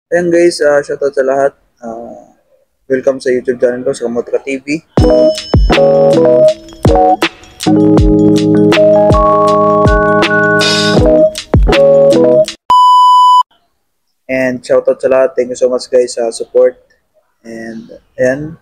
Ayan guys, shoutout sa lahat. Welcome sa YouTube channel ko, sa Kamotra TV. And shoutout sa lahat. Thank you so much guys sa support. And ayan,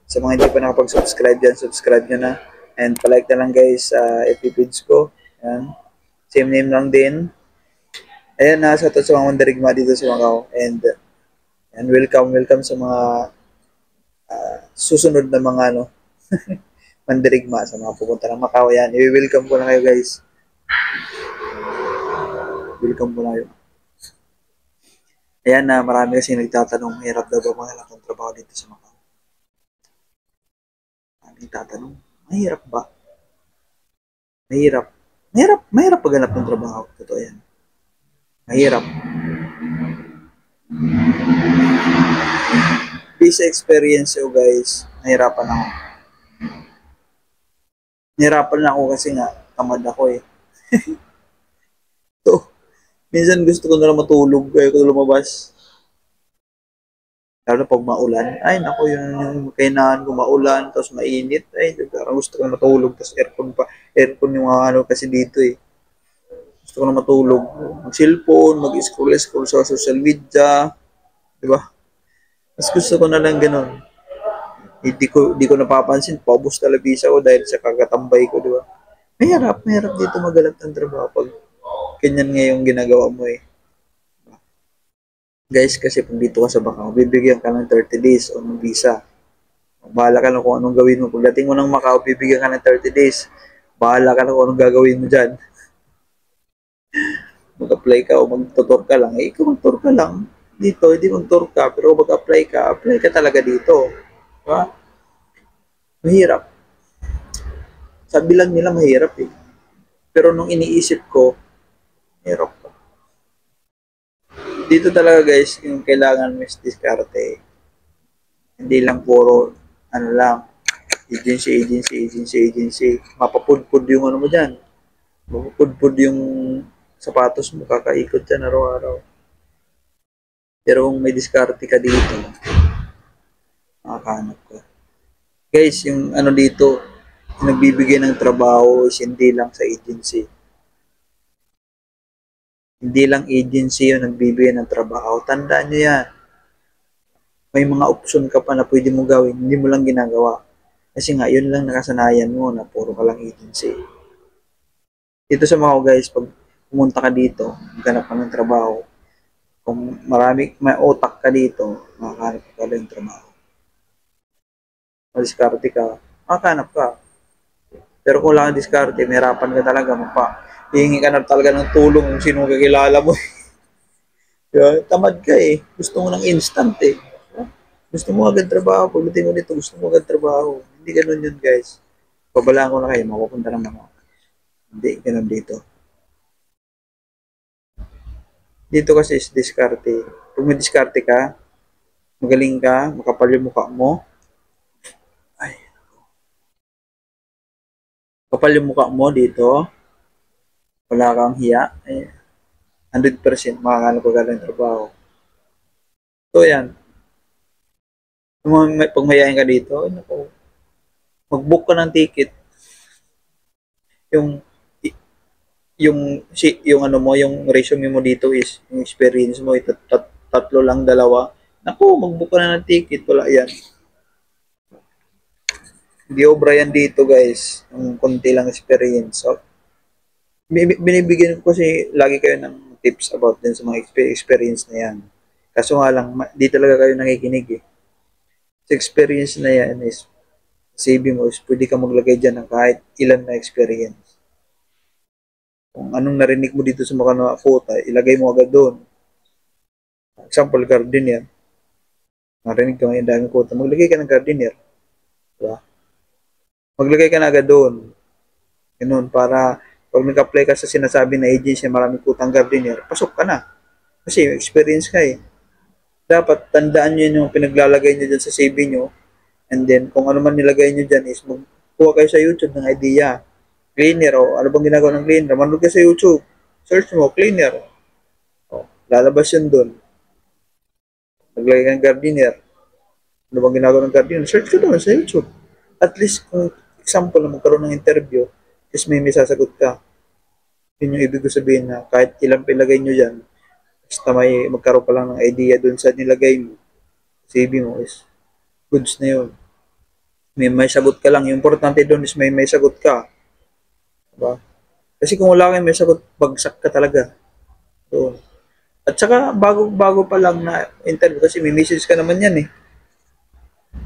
sa mga hindi pa nakapag-subscribe dyan, subscribe nyo na. And palike na lang guys sa FB page ko. Ayan, same name lang din. Ayan, shoutout sa mga mandirigma dito sa Macau. And welcome sa mga susunod na mga mandirigma sa mga pupunta ng Macau. Ayan, i-welcome ko na kayo guys. Welcome ko na kayo. Ayan na, marami kasi nagtatanong, hirap daw ba mga ng trabaho dito sa Macau? Marami nagtatanong, mahirap ba? Mahirap. Mahirap paghanap ng trabaho. Totoo yan. Mahirap. Based sa experience ko guys, nahirapan ako. Nahirapan na ako kasi nga, tamad ako eh. So, minsan gusto ko na lang matulog, kaya ko lumabas. Lalo pag maulan, ay nako yung kainaan ko maulan, tapos mainit, ay parang gusto ko matulog, tapos aircon yung ano kasi dito eh. Gusto ko na matulog, mag-cellphone, mag-scroll sa social media, di ba? Mas gusto ko na lang ganun. Hindi ko napapansin, paubos na labisa ko dahil sa kakatambay ko, di ba? Mahirap dito magalap ng trabaho pag ganyan nga yung ginagawa mo eh. Guys, kasi pag dito ka sa Macau, bibigyan ka ng 30 days o ng visa. Bahala ka na kung anong gawin mo. Pagdating mo ng Macau, bibigyan ka ng 30 days. Bahala ka na kung anong gagawin mo dyan. Mag-apply ka o mag-tutor ka lang. Eh, ikaw mag-tour ka lang. Dito, hindi mag-tour ka. Pero mag-apply ka talaga dito. Diba? Mahirap. Sabi lang nila mahirap eh. Pero nung iniisip ko, mahirap pa. Dito talaga guys, yung kailangan mas diskarte. Hindi lang puro, ano lang, agency. Mapapudpud yung ano mo dyan. Mapapudpud yung sapatos mo, kakaikot dyan araw-araw. Pero kung may diskarte ka dito, makakahanap ka. Guys, yung ano dito, yung nagbibigay ng trabaho is hindi lang sa agency. Hindi lang agency yung nagbibigay ng trabaho. Tandaan nyo yan. May mga option ka pa na pwede mo gawin, hindi mo lang ginagawa. Kasi nga, yun lang nakasanayan mo na puro ka lang agency. Dito sa mga guys, pag pumunta ka dito, maghanap ka ng trabaho, kung may otak ka dito, makakahanap ka ng trabaho. Madiskarte ka, makakahanap ka. Pero kung lang diskarte, mahirapan ka talaga, hihingi ka na talaga ng tulong kung sino kakilala mo. Diba? Tamad ka eh. Gusto mo ng instant eh. Gusto mo agad trabaho. Pagdating mo dito, gusto mo agad trabaho. Hindi ganun yun guys. Pabalaan ko na kayo, mapupunta ng mga. Hindi, ganun dito. Dito kasi is diskarte. Kung may diskarte ka, magaling ka, makapal yung mukha mo, ay, kapal yung mukha mo dito, wala kang hiya, 100% makakano ka ng trabaho. So yan, pag mayayain ka dito, mag-book ka ng ticket, yung yung ano mo, yung resume mo dito is yung experience mo, tatlo lang, dalawa. Naku, mag-book ka na ng ticket, wala yan. Hindi obra yan dito guys, yung konti lang experience. So, binibigyan ko kasi lagi kayo ng tips about din sa mga experience na yan. Kaso nga lang, di talaga kayo nakikinig eh. Sa experience na yan is, CV mo is pwede ka maglagay dyan ng kahit ilan na experience. Kung anong narinig mo dito sa mga quota, ilagay mo agad doon. Example, gardener. Narinig ka ngayon daming quota, maglagay ka ng gardener. Diba? Maglagay ka na agad doon. Ganun, para pag nag-apply ka sa sinasabi na agency, maraming kutang gardener, pasok ka na. Kasi experience ka eh. Dapat tandaan nyo yung pinaglalagay nyo dyan sa CV nyo. And then, kung ano man nilagay nyo dyan is magkuha kayo sa YouTube ng idea. Cleaner, o ano bang ginagawa ng cleaner? Manood ka sa YouTube. Search mo, cleaner. O, lalabas yun doon. maglagay ka ng gardener. Ano bang ginagawa ng gardener? Search ko doon sa YouTube. At least, kung example na magkaroon ng interview, is may sasagot ka. Yun yung ibig ko sabihin na kahit ilang pilagay nyo dyan, basta may magkaroon pa lang ng idea doon sa nilagay mo, CV mo is goods na yun. May sagot ka lang. Yung importante doon is may sagot ka. Diba? Kasi kung wala kang may sagot, bagsak ka talaga. So, at saka bago pa lang na interview kasi may message ka naman yan eh.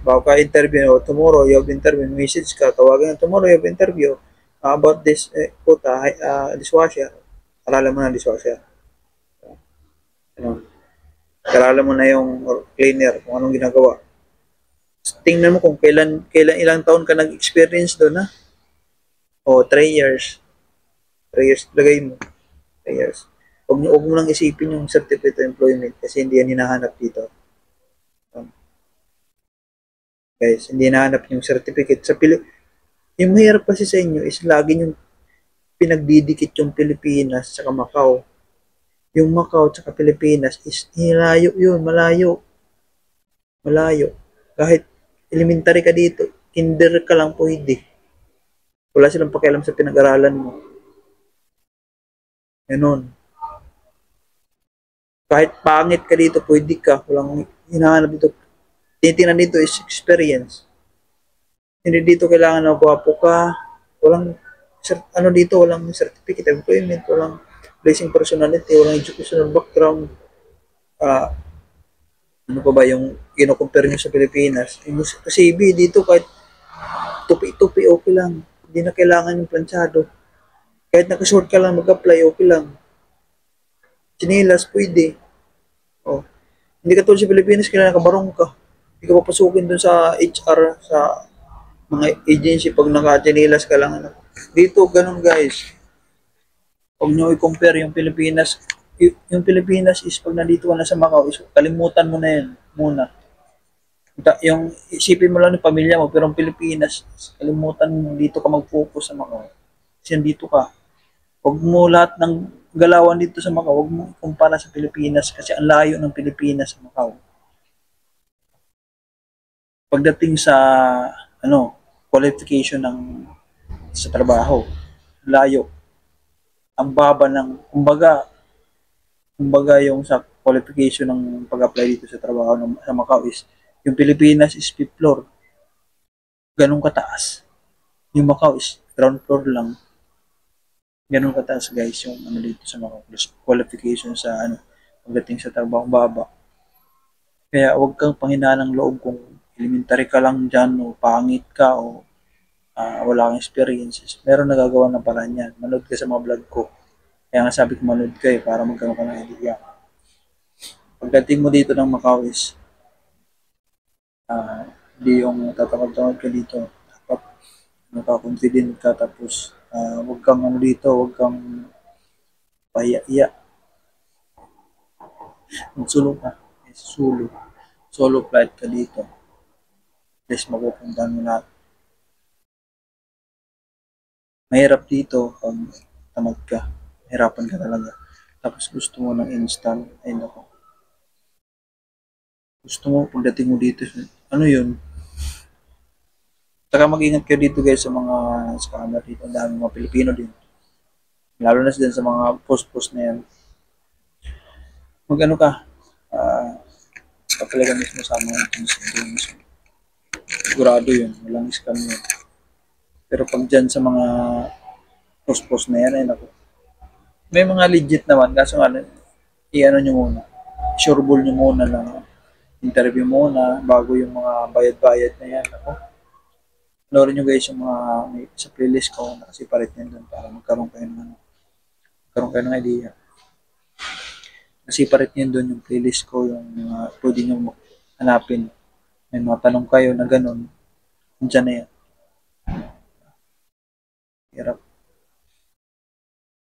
Bago ka interview o tomorrow you have interview, may message ka, tawagan tomorrow you have interview about this quota, dishwasher. Arala mo na dishwasher. Ano? Arala mo na yung cleaner, kung anong ginagawa. Tingnan mo kung kailan ilang taon ka nag-experience doon ha. O 3 years. 3 years lagay mo. 3 years. Huwag mo lang isipin yung certificate of employment kasi hindi yan hinahanap dito. Guys, hindi hinahanap yung certificate. Yung mahirap kasi sa inyo is lagi yung pinagdidikit yung Pilipinas sa Macau. Yung Macau at Pilipinas is malayo yun, malayo. Malayo. Kahit elementary ka dito, kinder ka lang pwede. Wala silang pakialam sa pinag-aralan mo. Ganon. Kahit pangit ka dito, pwede ka. Walang hinahanap dito. Tinitingnan dito is experience. Hindi dito kailangan na gwapo ka. Walang, walang certificate of employment, walang placing personality, walang educational background. Ano pa ba yung kino-compare nyo sa Pilipinas? Yung CV dito kahit tupi-tupi okay lang. Hindi na kailangan yung planchado. Kahit nakashort ka lang mag-apply okay lang. Chinilas pwede. Oh. Hindi ka tulad sa Pilipinas, kailangan nakabarong ka. Hindi ka papasukin dun sa HR, sa mga agency pag naka-chinilas ka lang. Ano. Dito, ganun guys. Huwag nyo i-compare yung Pilipinas. Yung Pilipinas is pag nandito ka na sa Macau, is kalimutan mo na yun muna. Yung isipin mo lang yung pamilya mo, pero ang Pilipinas, kalimutan mo dito ka mag-focus sa Macau. Kasi dito ka. Huwag mo lahat ng galawan dito sa Macau, huwag mo ikumpara sa Pilipinas kasi ang layo ng Pilipinas sa Macau. Pagdating sa qualification sa trabaho, layo. Ang baba ng, kumbaga yung sa qualification ng pag-apply dito sa trabaho sa Macau is, yung Pilipinas is 5th floor. Ganun kataas. Yung Macau is ground floor lang. Ganun kataas guys yung dito sa Macau. Qualification sa pagdating sa trabaho baba. Kaya huwag kang panghinaan ng loob kung elementary ka lang dyan o pangit ka o wala kang experiences. Meron nagagawa ng paraan yan. Manood ka sa mga vlog ko. Kaya nga sabi ko manood ka para magkaroon ka ng idea. Pagdating mo dito ng Macau is hindi yung tatakot-takot ka dito. Dapat naka-confident ka tapos huwag kang huwag kang pahiya-iya. Magsulo ka. Solo flight ka dito. Please mapupuntahan mo lahat. Mahirap dito pag tamad ka. Hirapan ka talaga. Tapos gusto mo ng instant. Ay nako. Gusto mo pagdating mo dito. Ano yun? Saka mag-ingat kayo dito guys sa mga scammer dito. Ang dami mga Pilipino din. Lalo na din sa mga post-post na yan. Mag-ano ka? Kapalaga mismo sa mga mismo. Sigurado yun. Walang scam yun. Pero pag dyan sa mga post-post na yan, ay naku. May mga legit naman. Kaso nga, i-ano nyo muna. Sureball nyo muna lang. Interview muna bago yung mga bayad-bayad na yan. Ako. Panoorin nyo guys yung mga sa playlist ko. Nakasiparit nyo doon para magkaroon kayo ng idea. Nasiparit nyo doon yung playlist ko. Yung mga pwede nyo hanapin. May mga tanong kayo na ganun. Diyan na yan. Hirap.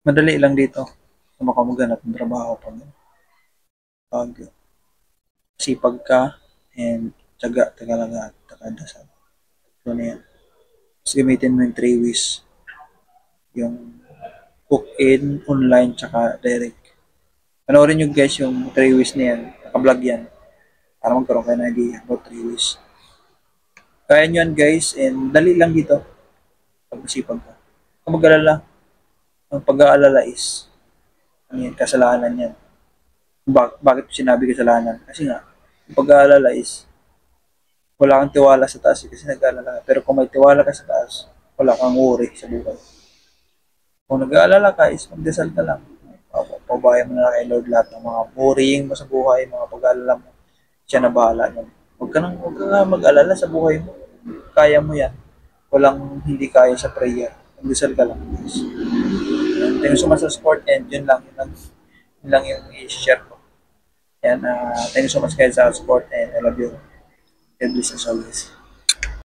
Madali lang dito. Kung makamaghanap ng trabaho pag sipag ka and taga lang at takadasal. So na yan. Tapos gamitin mo yung 3 ways. Yung book-in, online, tsaka direct. Panoorin nyo guys yung 3 ways na yan. Naka-vlog yan. para magkaroon kayo ng idea about 3 ways. Kaya nyo yan guys, and dali lang dito pag-isipan ka. Kung mag-alala, ang pag-aalala is ano yan, kasalanan yan. Bakit ko sinabi kasalanan? Kasi nga, yung pag-aalala is wala kang tiwala sa taas kasi nag-aalala ka. Pero kung may tiwala ka sa taas, wala kang worry sa buhay. Kung nag-aalala ka is magdasal ka lang. Pabayan mo na kay Lord lahat ng mga worrying mo sa buhay, mga pag-aalala mo. Siya na bahala niyan. Huwag ka nga mag-alala sa buhay mo. Kaya mo yan. Walang hindi kaya sa prayer. Magdasal ka lang. Thank you so much sa support and yun lang yung i-share ko. Yan, thank you so much guys sa support and I love you. God bless as always.